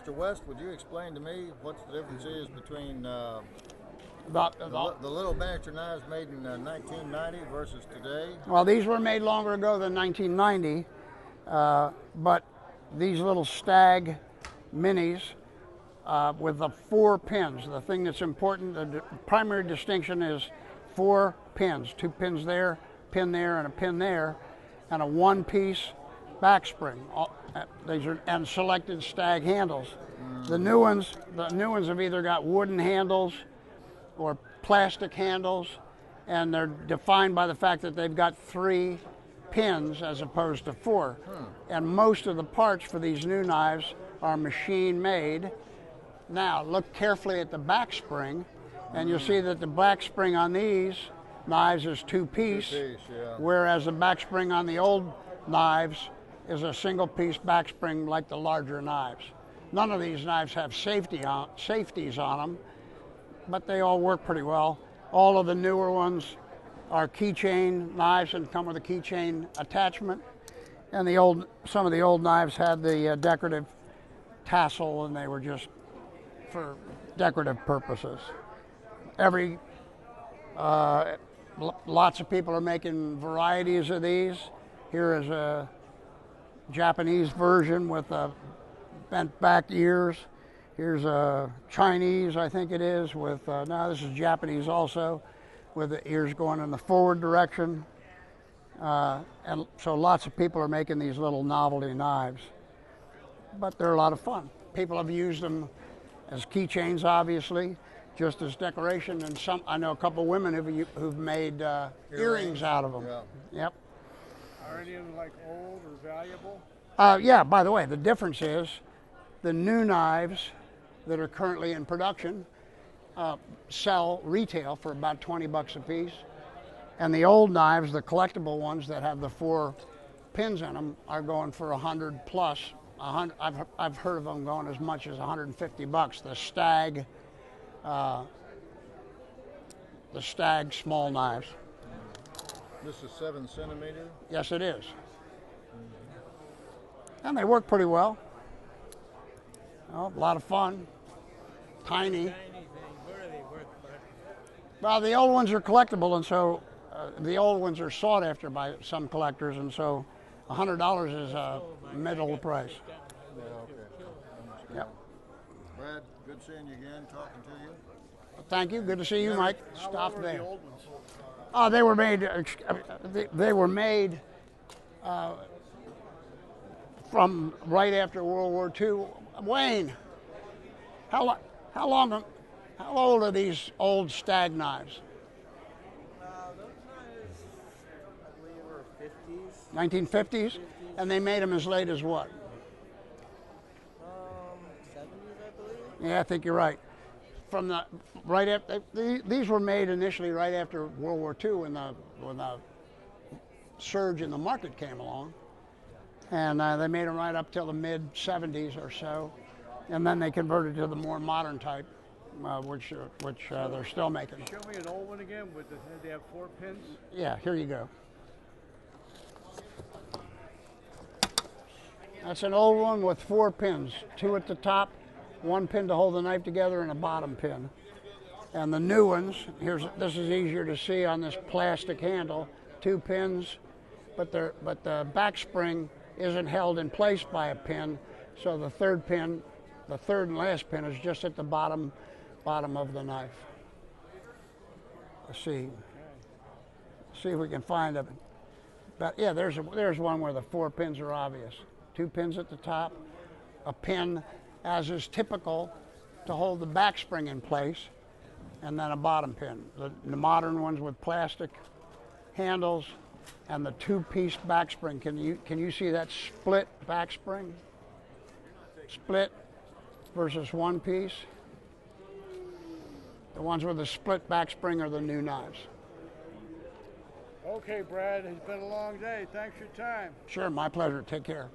Mr. West, would you explain to me what the difference is between the little miniature knives made in 1990 versus today? Well, these were made longer ago than 1990, but these little Stag minis with the 4 pins. The thing that's important, the primary distinction is 4 pins, 2 pins there, pin there, and a pin there, and a one-piece back spring. These are and selected Stag handles. The new ones have either got wooden handles or plastic handles, and they're defined by the fact that they've got 3 pins as opposed to 4. And most of the parts for these new knives are machine made. Now look carefully at the back spring, and you'll see that the back spring on these knives is 2-piece, whereas the back spring on the old knives is a single-piece back spring like the larger knives. None of these knives have safeties on them, but they all work pretty well. All of the newer ones are keychain knives and come with a keychain attachment. And some of the old knives had the decorative tassel, and they were just for decorative purposes. Lots of people are making varieties of these. Here is a Japanese version with bent back ears. Here's a Chinese, I think it is, with, no, this is Japanese also, with the ears going in the forward direction. And so lots of people are making these little novelty knives. But they're a lot of fun. People have used them as keychains, obviously, just as decoration. And I know a couple of women who've made earrings out of them. Yeah. Yep. Are any of them like old or valuable? Yeah, by the way, the difference is the new knives that are currently in production sell retail for about 20 bucks a piece. And the old knives, the collectible ones that have the 4 pins in them, are going for 100 plus. I've heard of them going as much as 150 bucks. The Stag small knives. This is 7 centimeter? Yes, it is. And they work pretty well. Oh, a lot of fun. Tiny. Well, the old ones are collectible, and so the old ones are sought after by some collectors, and so $100 is a middle price. Yeah, okay. Yep. Brad, good seeing you again, talking to you. Thank you. Good to see you, Mike. Stop there. The old ones? Oh, they were made from right after World War II. Wayne, how old are these old Stag knives? Those knives, I believe, were 50s. 1950s? And they made them as late as what? 70s, I believe. Yeah, I think you're right. These were made initially right after World War II when the surge in the market came along, and they made them right up till the mid 70s or so, and then they converted to the more modern type, which they're still making. Show me an old one again. They have 4 pins. Yeah, here you go. That's an old one with 4 pins, 2 at the top, 1 pin to hold the knife together, and a bottom pin. And the new ones, this is easier to see on this plastic handle, 2 pins, but the back spring isn't held in place by a pin, so the third and last pin is just at the bottom of the knife. Let's see if we can find it. But yeah, there's one where the 4 pins are obvious. 2 pins at the top, a pin, as is typical, to hold the back spring in place, and then a bottom pin. The modern ones with plastic handles and the 2-piece back spring. Can you see that split back spring? Split versus 1 piece. The ones with the split back spring are the new knives. Okay, Brad, it's been a long day. Thanks for your time. Sure, my pleasure. Take care.